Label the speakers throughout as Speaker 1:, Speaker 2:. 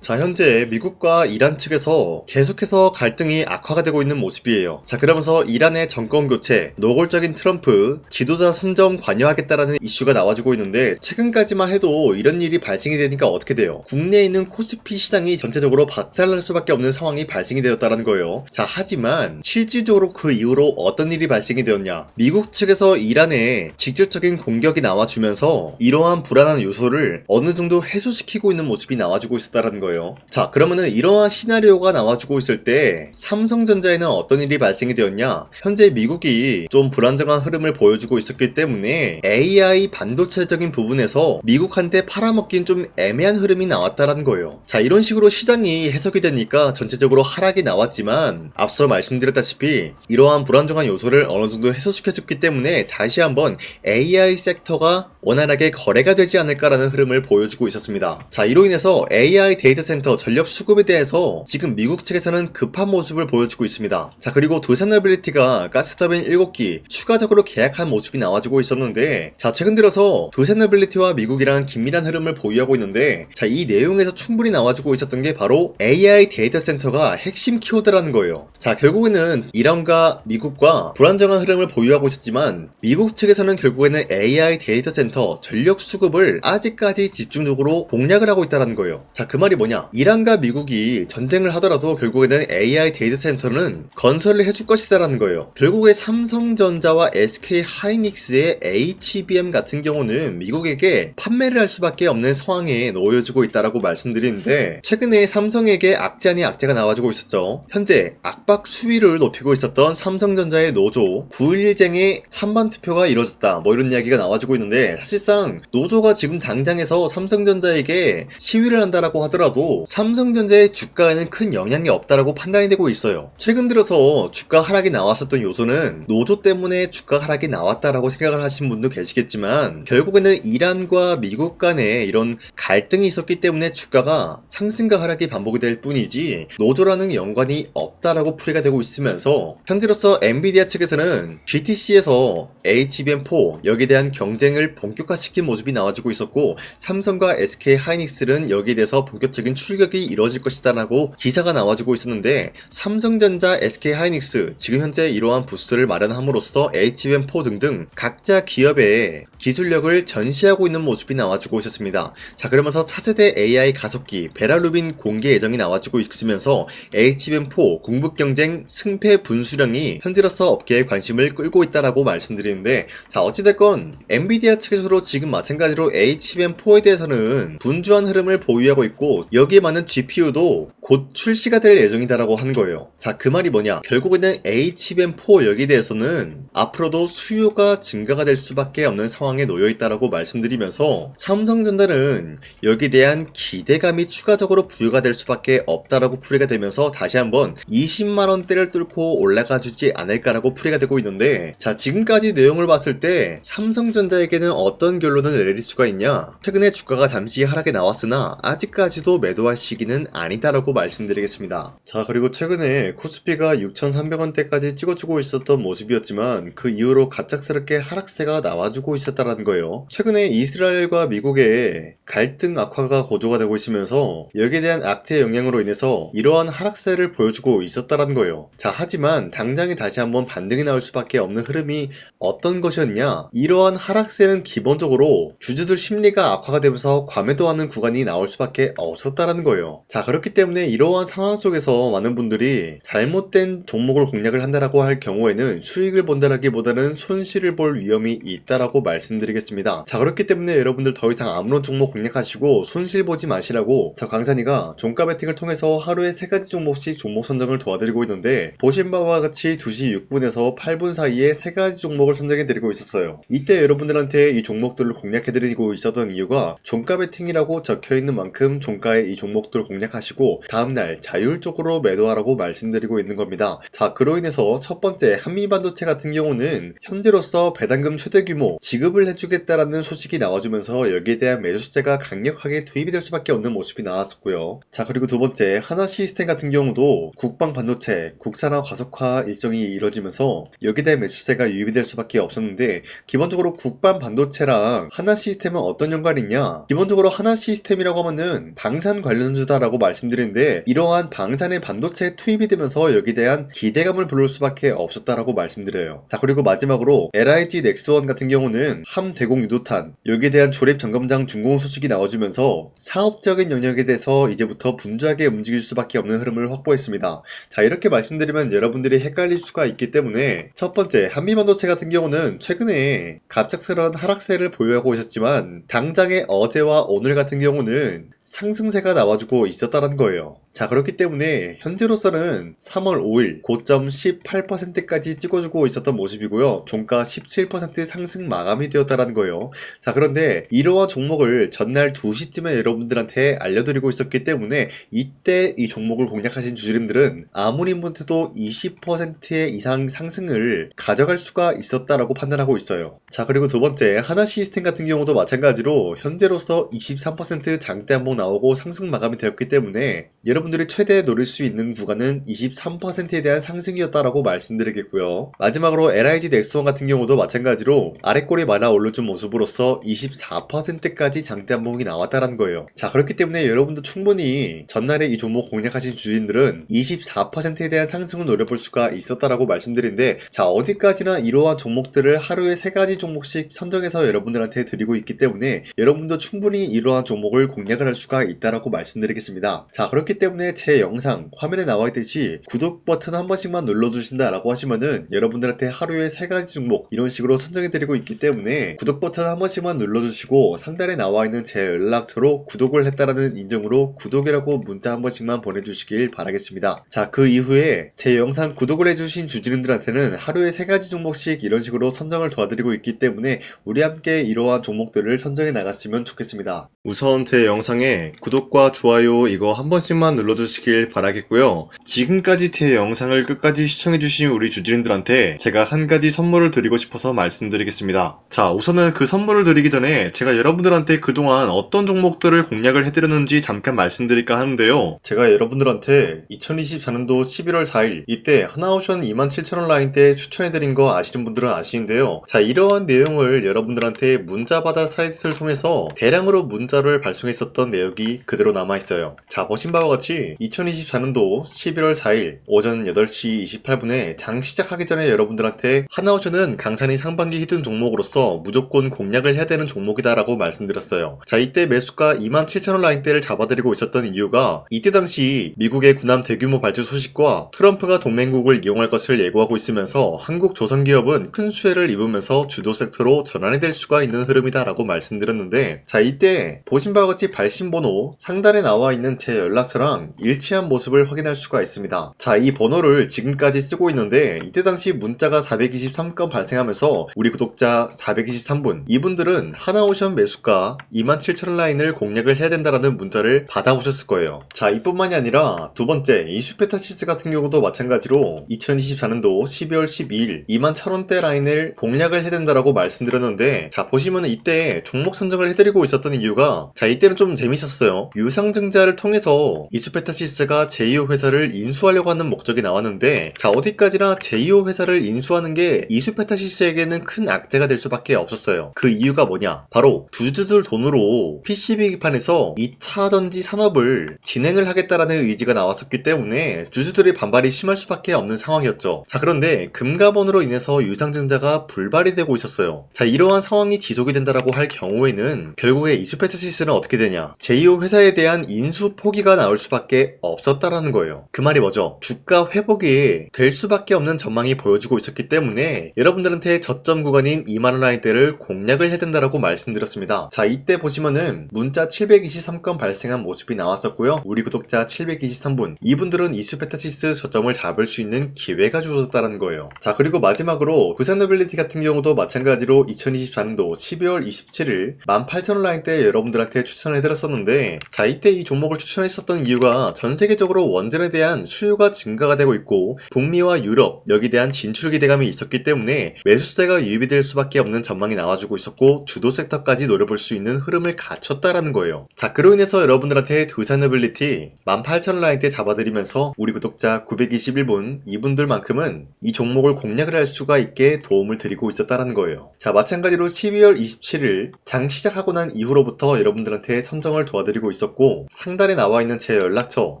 Speaker 1: 자, 현재 미국과 이란 측에서 계속해서 갈등이 악화가 되고 있는 모습이에요. 자, 그러면서 이란의 정권 교체, 노골적인 트럼프, 지도자 선정 관여하겠다라는 이슈가 나와주고 있는데, 최근까지만 해도 이런 일이 발생이 되니까 어떻게 돼요? 국내에 있는 코스피 시장이 전체적으로 박살날 수밖에 없는 상황이 발생이 되었다는 거예요. 자, 하지만 실질적으로 그 이후로 어떤 일이 발생이 되었냐? 미국 측에서 이란에 직접적인 공격이 나와주면서 이러한 불안한 요소를 어느 정도 해소시키고 있는 모습이 나와주고 있었다는 거예요. 자, 그러면은 이러한 시나리오가 나와주고 있을 때 삼성전자에는 어떤 일이 발생이 되었냐? 현재 미국이 좀 불안정한 흐름을 보여주고 있었기 때문에 AI 반도체적인 부분에서 미국한테 팔아먹긴 좀 애매한 흐름이 나왔다라는 거예요. 자, 이런 식으로 시장이 해석이 되니까 전체적으로 하락이 나왔지만 앞서 말씀드렸다시피 이러한 불안정한 요소를 어느 정도 해소시켜줬기 때문에 다시 한번 AI 섹터가 원활하게 거래가 되지 않을까라는 흐름을 보여주고 있었습니다. 자, 이로 인해서 AI 데이터 센터 전력 수급에 대해서 지금 미국 측에서는 급한 모습을 보여주고 있습니다. 자, 그리고 두산어빌리티가 가스터빈 7기 추가적으로 계약한 모습이 나와주고 있었는데, 자, 최근 들어서 두산어빌리티와 미국이랑 긴밀한 흐름을 보유하고 있는데, 자, 이 내용에서 충분히 나와주고 있었던 게 바로 AI 데이터 센터가 핵심 키워드라는 거예요. 자, 결국에는 이란과 미국과 불안정한 흐름을 보유하고 있었지만 미국 측에서는 결국에는 AI 데이터 센터 전력 수급을 아직까지 집중적으로 공략을 하고 있다는 거예요. 자, 그 말이 뭐냐? 이란과 미국이 전쟁을 하더라도 결국에는 AI 데이터 센터는 건설을 해줄 것이다라는 거예요. 결국에 삼성전자와 SK 하이닉스의 HBM 같은 경우는 미국에게 판매를 할 수밖에 없는 상황에 놓여지고 있다라고 말씀드리는데, 최근에 삼성에게 악재 아닌 악재가 나와주고 있었죠. 현재 압박 수위를 높이고 있었던 삼성전자의 노조 9.11쟁의 찬반 투표가 이루어졌다, 뭐 이런 이야기가 나와주고 있는데, 사실상 노조가 지금 당장에서 삼성전자에게 시위를 한다라고 하더라도 삼성전자의 주가에는 큰 영향이 없다라고 판단이 되고 있어요. 최근 들어서 주가 하락이 나왔었던 요소는 노조 때문에 주가 하락이 나왔다라고 생각을 하신 분도 계시겠지만, 결국에는 이란과 미국 간에 이런 갈등이 있었기 때문에 주가가 상승과 하락이 반복이 될 뿐이지 노조라는 연관이 없다라고 풀이가 되고 있으면서, 현재로서 엔비디아 측에서는 GTC에서 HBM4 여기에 대한 경쟁을 본격화시킨 모습이 나와주고 있었고, 삼성과 SK 하이닉스는 여기에 대해서 본격적인 출격이 이루어질 것이다 라고 기사가 나와주고 있었는데, 삼성전자, SK 하이닉스 지금 현재 이러한 부스를 마련함으로써 HBM4 등등 각자 기업의 기술력을 전시하고 있는 모습이 나와주고 있었습니다. 자, 그러면서 차세대 AI 가속기 베라루빈 공개 예정이 나와주고 있으면서 HBM4 공급 경쟁 승패 분수령이 현재로서 업계의 관심을 끌고 있다라고 말씀드리는데, 자, 어찌됐건 엔비디아 측에서도 지금 마찬가지로 HBM4에 대해서는 분주한 흐름을 보유하고 있고, 여기에 맞는 GPU도 곧 출시가 될 예정이다라고 하는 거예요. 자, 그 말이 뭐냐? 결국에는 HBM4 여기에 대해서는 앞으로도 수요가 증가가 될 수밖에 없는 상황에 놓여 있다라고 말씀드리면서, 삼성전자는 여기에 대한 기대감이 추가적으로 부여가 될 수밖에 없다라고 풀이가 되면서 다시 한번 20만원대를 뚫고 올라가 주지 않을까라고 풀이가 되고 있는데, 자, 지금까지 내용을 봤을 때 삼성전자에게는 어떤 결론을 내릴 수가 있냐? 최근에 주가가 잠시 하락에 나왔으나 아직까지도 매도할 시기는 아니다라고 말씀드리겠습니다. 자, 그리고 최근에 코스피가 6,300원대까지 찍어주고 있었던 모습이었지만 그 이후로 갑작스럽게 하락세가 나와주고 있었다는 거예요. 최근에 이스라엘과 미국의 갈등 악화가 고조가 되고 있으면서 여기에 대한 악재 영향으로 인해서 이러한 하락세를 보여주고 있었다는 거예요. 자, 하지만 당장에 다시 한번 반등이 나올 수밖에 없는 흐름이 어떤 것이었냐? 이러한 하락세는 기본적으로 주주들 심리가 악화가 되면서 과매도하는 구간이 나올 수밖에 없었다는 거예요. 자, 그렇기 때문에 이러한 상황 속에서 많은 분들이 잘못된 종목을 공략을 한다라고 할 경우에는 수익을 본다라기보다는 손실을 볼 위험이 있다라고 말씀드리겠습니다. 자, 그렇기 때문에 여러분들 더 이상 아무런 종목 공략하시고 손실 보지 마시라고 저 강산이가 종가 베팅을 통해서 하루에 3가지 종목씩 종목 선정을 도와드리고 있는데, 보신 바와 같이 2시 6분에서 8분 사이에 3가지 종목을 선정해드리고 있었어요. 이때 여러분들한테 이 종목들을 공략해드리고 있었던 이유가 종가 베팅이라고 적혀있는 만큼 종가에 이 종목들을 공략하시고 다음날 자율적으로 매도하라고 말씀드리고 있는 겁니다. 자, 그로 인해서 첫 번째 한미반도체 같은 경우는 현재로서 배당금 최대 규모 지급을 유입을 해주겠다라는 소식이 나와주면서 여기에 대한 매수세가 강력하게 투입이 될 수밖에 없는 모습이 나왔었고요. 자, 그리고 두 번째 하나 시스템 같은 경우도 국방 반도체 국산화 과속화 일정이 이뤄지면서 여기에 대한 매수세가 유입이 될 수밖에 없었는데, 기본적으로 국방 반도체랑 하나 시스템은 어떤 연관이 있냐? 기본적으로 하나 시스템이라고 하면은 방산 관련주다라고 말씀드리는데, 이러한 방산의 반도체에 투입이 되면서 여기에 대한 기대감을 불러올 수밖에 없었다라고 말씀드려요. 자, 그리고 마지막으로 LIG 넥스원 같은 경우는 함대공 유도탄 여기에 대한 조립 점검장 준공 소식이 나와주면서 사업적인 영역에 대해서 이제부터 분주하게 움직일 수밖에 없는 흐름을 확보했습니다. 자, 이렇게 말씀드리면 여러분들이 헷갈릴 수가 있기 때문에, 첫 번째 한미반도체 같은 경우는 최근에 갑작스러운 하락세를 보유하고 있었지만 당장의 어제와 오늘 같은 경우는 상승세가 나와주고 있었다는 거예요. 자, 그렇기 때문에 현재로서는 3월 5일 고점 18%까지 찍어주고 있었던 모습이고요. 종가 17% 상승 마감이 되었다는 거예요. 자, 그런데 이러한 종목을 전날 2시쯤에 여러분들한테 알려드리고 있었기 때문에 이때 이 종목을 공략하신 주주님들은 아무리 못해도 20% 이상 상승을 가져갈 수가 있었다라고 판단하고 있어요. 자, 그리고 두 번째 하나 시스템 같은 경우도 마찬가지로 현재로서 23% 장대 한번 나오고 상승 마감이 되었기 때문에 여러분들이 최대 노릴 수 있는 구간은 23%에 대한 상승이었다라고 말씀드리겠고요. 마지막으로 LIG 넥스원 같은 경우도 마찬가지로 아래꼬리 말아 올려준 모습으로서 24%까지 장대 한봉이 나왔다는 거예요. 자, 그렇기 때문에 여러분도 충분히 전날에 이 종목 공략하신 주인들은 24%에 대한 상승을 노려볼 수가 있었다라고 말씀드리는데, 자, 어디까지나 이러한 종목들을 하루에 3가지 종목씩 선정해서 여러분들한테 드리고 있기 때문에 여러분도 충분히 이러한 종목을 공략을 할 수가 있다라고 말씀드리겠습니다. 자, 그렇기 때문에 제 영상 화면에 나와 있듯이 구독 버튼 한 번씩만 눌러주신다 라고 하시면은 여러분들한테 하루에 3가지 종목 이런 식으로 선정해드리고 있기 때문에 구독 버튼 한 번씩만 눌러주시고 상단에 나와 있는 제 연락처로 구독을 했다라는 인증으로 구독이라고 문자 한 번씩만 보내주시길 바라겠습니다. 자, 그 이후에 제 영상 구독을 해주신 주주님들한테는 하루에 3가지 종목씩 이런 식으로 선정을 도와드리고 있기 때문에 우리 함께 이러한 종목들을 선정해 나갔으면 좋겠습니다. 우선 제 영상에 구독과 좋아요 이거 한 번씩만 눌러주시길 바라겠고요. 지금까지 제 영상을 끝까지 시청해주신 우리 주주님들한테 제가 한 가지 선물을 드리고 싶어서 말씀드리겠습니다. 자, 우선은 그 선물을 드리기 전에 제가 여러분들한테 그동안 어떤 종목들을 공략을 해드렸는지 잠깐 말씀드릴까 하는데요. 제가 여러분들한테 2024년도 11월 4일 이때 하나오션 27,000원 라인 때 추천해드린 거 아시는 분들은 아시는데요. 자, 이러한 내용을 여러분들한테 문자받아 사이트를 통해서 대량으로 문자를 발송했었던 내역이 그대로 남아있어요. 자, 보신 바와 같이 2024년도 11월 4일 오전 8시 28분에 장 시작하기 전에 여러분들한테 하나오션은 강산이 상반기 히든 종목으로서 무조건 공략을 해야 되는 종목이다 라고 말씀드렸어요. 자, 이때 매수가 27,000원 라인대를 잡아드리고 있었던 이유가 이때 당시 미국의 군함 대규모 발주 소식과 트럼프가 동맹국을 이용할 것을 예고하고 있으면서 한국 조선기업은 큰 수혜를 입으면서 주도 섹터로 전환이 될 수가 있는 흐름이다 라고 말씀드렸는데, 자, 이때 보신 바와 같이 발신번호 상단에 나와 있는 제 연락처랑 일치한 모습을 확인할 수가 있습니다. 자, 이 번호를 지금까지 쓰고 있는데 이때 당시 문자가 423건 발생하면서 우리 구독자 423분 이분들은 하나오션 매수가 27,000원 라인을 공략을 해야 된다라는 문자를 받아오셨을 거예요. 자, 이뿐만이 아니라 두 번째 이슈페타시스 같은 경우도 마찬가지로 2024년도 12월 12일 21,000원대 라인을 공략을 해야 된다라고 말씀드렸는데, 자, 보시면은 이때 종목 선정을 해드리고 있었던 이유가, 자, 이때는 좀 재밌었어요. 유상증자를 통해서 이슈페타시스가 제2호 회사를 인수하려고 하는 목적이 나왔는데, 자, 어디까지나 제2호 회사를 인수하는 게 이슈페타시스에게는 큰 악재가 될 수밖에 없었어요. 그 이유가 뭐냐? 바로 주주들 돈으로 PCB기판에서 2차 전지 산업을 진행을 하겠다라는 의지가 나왔었기 때문에 주주들의 반발이 심할 수밖에 없는 상황이었죠. 자, 그런데 금가번으로 인해서 유상증자가 불발이 되고 있었어요. 자, 이러한 상황이 지속이 된다라고 할 경우에는 결국에 이슈페타시스는 어떻게 되냐? 제2호 회사에 대한 인수 포기가 나올 수밖에 없었다라는 거예요. 그 말이 뭐죠? 주가 회복이 될 수밖에 없는 전망이 보여지고 있었기 때문에 여러분들한테 저점 구간인 2만원 라인대를 공략을 해야 된다라고 말씀드렸습니다. 자, 이때 보시면은 문자 723건 발생한 모습이 나왔었고요. 우리 구독자 723분 이분들은 이슈페타시스 저점을 잡을 수 있는 기회가 주어졌다는 거예요. 자, 그리고 마지막으로 부산노빌리티 같은 경우도 마찬가지로 2024년도 12월 27일 18,000원 라인대 여러분들한테 추천을 해드렸었는데, 있었는데, 자, 이때 이 종목을 추천했었던 이유가 전 세계적으로 원전에 대한 수요가 증가가 되고 있고 북미와 유럽 여기에 대한 진출 기대감이 있었기 때문에 매수세가 유입이 될 수밖에 없는 전망이 나와주고 있었고 주도 섹터까지 노려볼 수 있는 흐름을 갖췄다라는 거예요. 자, 그로 인해서 여러분들한테 두산에빌리티 18,000원 라인대 잡아드리면서 우리 구독자 921분 이분들만큼은 이 종목을 공략을 할 수가 있게 도움을 드리고 있었다라는 거예요. 자, 마찬가지로 12월 27일 장 시작하고 난 이후로부터 여러분들한테 선정을 도와드리고 있었고 상단에 나와 있는 제 연락처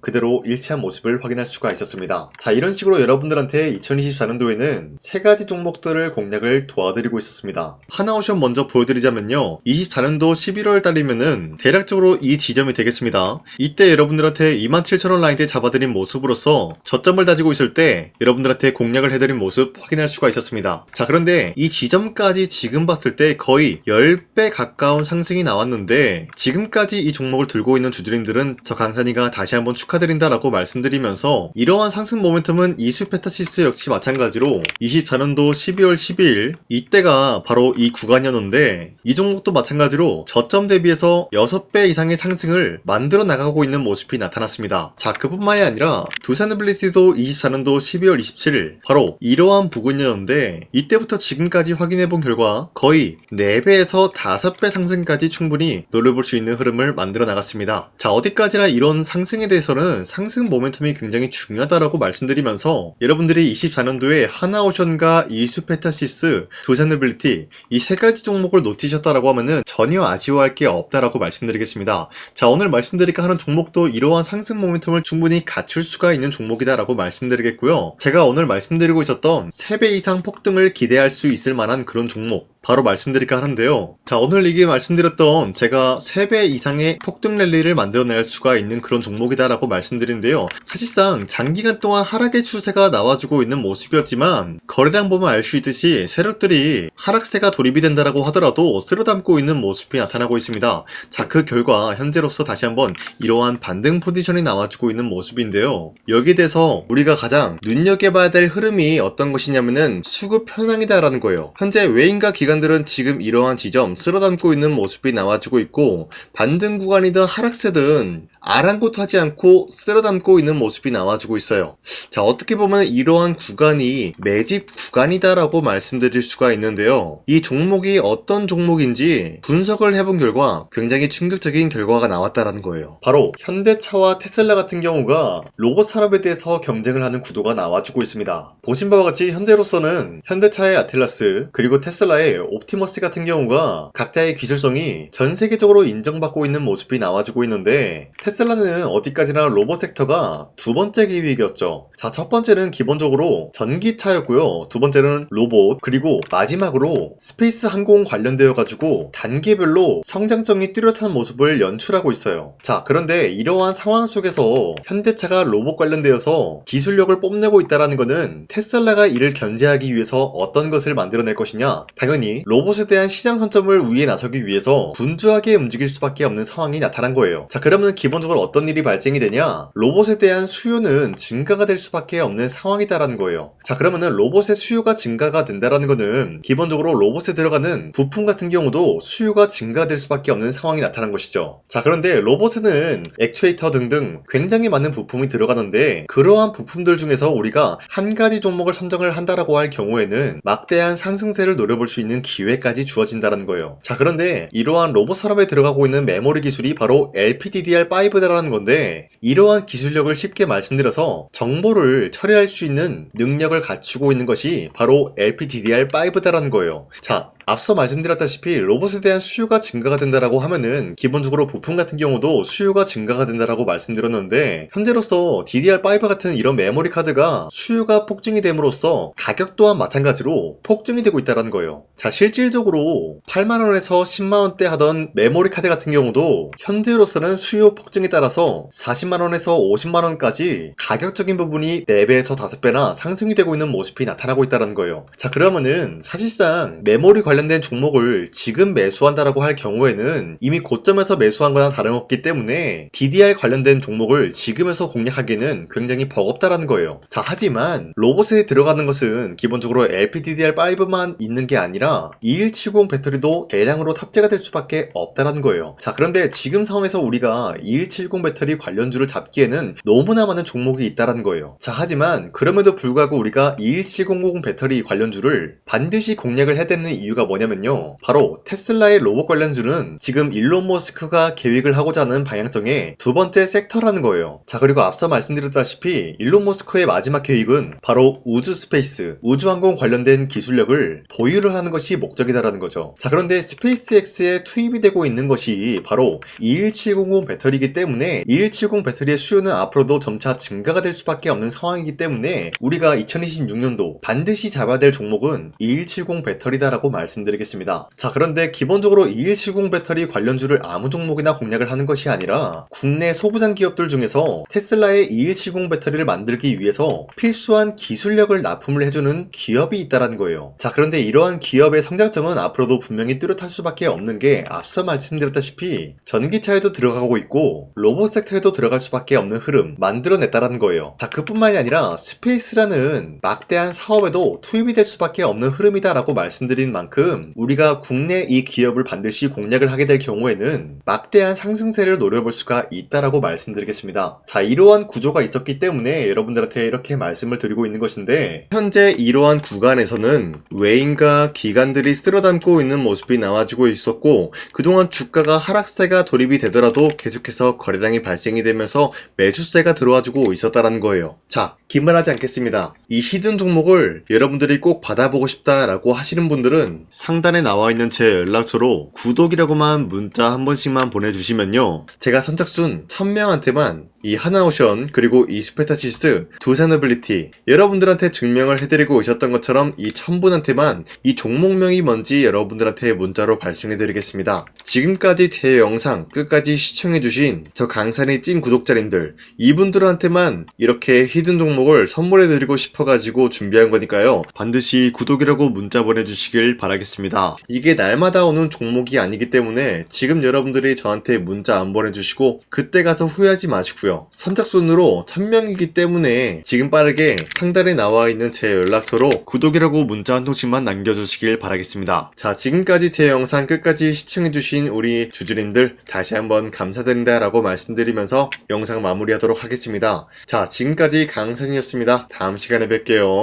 Speaker 1: 그대로 일치한 모습을 확인할 수가 있었습니다. 자, 이런 식으로 여러분들한테 2024년도에는 세 가지 종목들을 공략을 도와드리고 있었습니다. 하나오션 먼저 보여드리자면요, 24년도 11월 달이면은 대략적으로 이 지점이 되겠습니다. 이때 여러분들한테 27,000원 라인대 잡아드린 모습으로서 저점을 다지고 있을 때 여러분들한테 공략을 해드린 모습 확인할 수가 있었습니다. 자, 그런데 이 지점까지 지금 봤을 때 거의 10배 가까운 상승이 나왔는데 지금까지 이 종목을 들고 있는 주주님들은 저 강산이가 다시 한번 축하드린다라고 말씀드리면서 이러한 상승 모멘텀은 이수페타시스 역시 마찬가지로 24년도 12월 12일 이때가 바로 이 구간이었는데 이 종목도 마찬가지로 저점 대비해서 6배 이상의 상승을 만들어 나가고 있는 모습이 나타났습니다. 자, 그뿐만이 아니라 두산에빌리티도 24년도 12월 27일 바로 이러한 부근이었는데 이때부터 지금까지 확인해본 결과 거의 4배에서 5배 상승까지 충분히 노려볼 수 있는 흐름을 만들어 나갔습니다. 자, 어디까지나 이런 상승에 대해서는 상승 모멘텀이 굉장히 중요하다라고 말씀드리면서 여러분들이 24년도에 하나오션과 이수페타시스, 두산에빌리티 이 세 가지 종목을 놓치셨다라고 하면은 전혀 아쉬워할 게 없다라고 말씀드리겠습니다. 자, 오늘 말씀드릴까 하는 종목도 이러한 상승 모멘텀을 충분히 갖출 수가 있는 종목이다라고 말씀드리겠고요. 제가 오늘 말씀드리고 있었던 3배 이상 폭등을 기대할 수 있을 만한 그런 종목 바로 말씀드릴까 하는데요. 자, 오늘 이게 말씀드렸던 제가 3배 이상의 폭등 랠리를 만들어낼 수가 있는 그런 종목이다라고 말씀드린데요. 사실상 장기간 동안 하락의 추세가 나와주고 있는 모습이었지만 거래량 보면 알 수 있듯이 세력들이 하락세가 돌입이 된다라고 하더라도 쓸어담고 있는 모습이 나타나고 있습니다. 자, 그 결과 현재로서 다시 한번 이러한 반등 포지션이 나와주고 있는 모습인데요. 여기에 대해서 우리가 가장 눈여겨봐야 될 흐름이 어떤 것이냐면은 수급 현황이다라는 거예요. 현재 외인과 기관들은 지금 이러한 지점 쓸어담고 있는 모습이 나와주고 있고 반등 구간이든 하락세든 아랑곳하지 않고 쓸어담고 있는 모습이 나와주고 있어요. 자, 어떻게 보면 이러한 구간이 매집 구간이다라고 말씀드릴 수가 있는데요. 이 종목이 어떤 종목인지 분석을 해본 결과 굉장히 충격적인 결과가 나왔다라는 거예요. 바로 현대차와 테슬라 같은 경우가 로봇 산업에 대해서 경쟁을 하는 구도가 나와주고 있습니다. 보신 바와 같이 현재로서는 현대차의 아틀라스 그리고 테슬라의 옵티머스 같은 경우가 각자의 기술성이 전 세계적으로 인정받고 있는 모습이 나와주고 있는데 테슬라는 어디까지나 로봇 섹터가 두 번째 기획이었죠. 자, 첫 번째는 기본적으로 전기차였고요. 두 번째는 로봇, 그리고 마지막으로 스페이스 항공 관련되어 가지고 단계별로 성장성이 뚜렷한 모습을 연출하고 있어요. 자, 그런데 이러한 상황 속에서 현대차가 로봇 관련되어서 기술력을 뽐내고 있다는 것은 테슬라가 이를 견제하기 위해서 어떤 것을 만들어낼 것이냐, 당연히 로봇에 대한 시장 선점을 위해 나서기 위해서 분주하게 움직일 수밖에 없는 상황이 나타난 거예요. 자, 그러면 기본적으로 어떤 일이 발생이 되냐, 로봇에 대한 수요는 증가가 될 수밖에 없는 상황이다라는 거예요. 자, 그러면은 로봇의 수요가 증가가 된다라는 거는 기본적으로 로봇에 들어가는 부품 같은 경우도 수요가 증가될 수밖에 없는 상황이 나타난 것이죠. 자, 그런데 로봇에는 액추에이터 등등 굉장히 많은 부품이 들어가는데 그러한 부품들 중에서 우리가 한 가지 종목을 선정을 한다라고 할 경우에는 막대한 상승세를 노려볼 수 있는 기회까지 주어진다는 거예요. 자, 그런데 이러한 로봇 산업에 들어가고 있는 메모리 기술이 바로 LPDDR5다라는 건데 이러한 기술력을 쉽게 말씀드려서 정보를 처리할 수 있는 능력을 갖추고 있는 것이 바로 LPDDR5다라는 거예요. 자, 앞서 말씀드렸다시피 로봇에 대한 수요가 증가가 된다라고 하면은 기본적으로 부품 같은 경우도 수요가 증가가 된다라고 말씀드렸는데 현재로서 DDR5 같은 이런 메모리 카드가 수요가 폭증이 됨으로써 가격 또한 마찬가지로 폭증이 되고 있다는 거예요. 자, 실질적으로 8만원에서 10만원대 하던 메모리 카드 같은 경우도 현재로서는 수요 폭증에 따라서 40만원에서 50만원까지 가격적인 부분이 4배에서 5배나 상승이 되고 있는 모습이 나타나고 있다는 거예요. 자, 그러면은 사실상 메모리 관련 관련된 종목을 지금 매수한다라고 할 경우에는 이미 고점에서 매수한 거나 다름없기 때문에 DDR 관련된 종목을 지금에서 공략하기는 굉장히 버겁다라는 거예요. 자, 하지만 로봇에 들어가는 것은 기본적으로 LPDDR5만 있는 게 아니라 2170 배터리도 대량으로 탑재가 될 수밖에 없다라는 거예요. 자, 그런데 지금 상황에서 우리가 2170 배터리 관련주를 잡기에는 너무나 많은 종목이 있다라는 거예요. 자, 하지만 그럼에도 불구하고 우리가 2170 배터리 관련주를 반드시 공략을 해야 되는 이유가 뭐냐면요, 바로 테슬라의 로봇 관련주는 지금 일론 머스크가 계획을 하고자 하는 방향성의 두 번째 섹터라는 거예요. 자, 그리고 앞서 말씀드렸다시피 일론 머스크의 마지막 계획은 바로 우주 스페이스, 우주항공 관련된 기술력을 보유를 하는 것이 목적이다라는 거죠. 자, 그런데 스페이스X에 투입이 되고 있는 것이 바로 21700 배터리이기 때문에 2170 배터리의 수요는 앞으로도 점차 증가가 될 수밖에 없는 상황이기 때문에 우리가 2026년도 반드시 잡아야 될 종목은 2170 배터리다라고 말씀드리겠습니다. 자, 그런데 기본적으로 2170 배터리 관련주를 아무 종목이나 공략을 하는 것이 아니라 국내 소부장 기업들 중에서 테슬라의 2170 배터리를 만들기 위해서 필수한 기술력을 납품을 해주는 기업이 있다는 거예요. 자, 그런데 이러한 기업의 성장성은 앞으로도 분명히 뚜렷할 수밖에 없는 게 앞서 말씀드렸다시피 전기차에도 들어가고 있고 로봇 섹터에도 들어갈 수밖에 없는 흐름 만들어냈다는 거예요. 자, 그뿐만이 아니라 스페이스라는 막대한 사업에도 투입이 될 수밖에 없는 흐름이다라고 말씀드린 만큼 우리가 국내 이 기업을 반드시 공략을 하게 될 경우에는 막대한 상승세를 노려볼 수가 있다라고 말씀드리겠습니다. 자, 이러한 구조가 있었기 때문에 여러분들한테 이렇게 말씀을 드리고 있는 것인데, 현재 이러한 구간에서는 외인과 기관들이 쓸어담고 있는 모습이 나와주고 있었고, 그동안 주가가 하락세가 돌입이 되더라도 계속해서 거래량이 발생이 되면서 매수세가 들어와주고 있었다는 거예요. 자, 긴말하지 않겠습니다. 이 히든 종목을 여러분들이 꼭 받아보고 싶다라고 하시는 분들은 상단에 나와 있는 제 연락처로 구독이라고만 문자 한 번씩만 보내주시면요, 제가 선착순 1000명한테만 이 하나오션 그리고 이 스페타시스 두산어빌리티 여러분들한테 증명을 해드리고 있었던 것처럼 이 1000분한테만 이 종목명이 뭔지 여러분들한테 문자로 발송해드리겠습니다. 지금까지 제 영상 끝까지 시청해주신 저 강산의 찐 구독자님들, 이분들한테만 이렇게 히든 종목을 선물해드리고 싶어가지고 준비한 거니까요, 반드시 구독이라고 문자 보내주시길 바라겠습니다. 이게 날마다 오는 종목이 아니기 때문에 지금 여러분들이 저한테 문자 안 보내주시고 그때 가서 후회하지 마시고요, 선착순으로 1000명이기 때문에 지금 빠르게 상단에 나와 있는 제 연락처로 구독이라고 문자 한 통씩만 남겨주시길 바라겠습니다. 자, 지금까지 제 영상 끝까지 시청해주신 우리 주주님들 다시 한번 감사드린다 라고 말씀드리면서 영상 마무리하도록 하겠습니다. 자, 지금까지 강산이었습니다. 다음 시간에 뵐게요.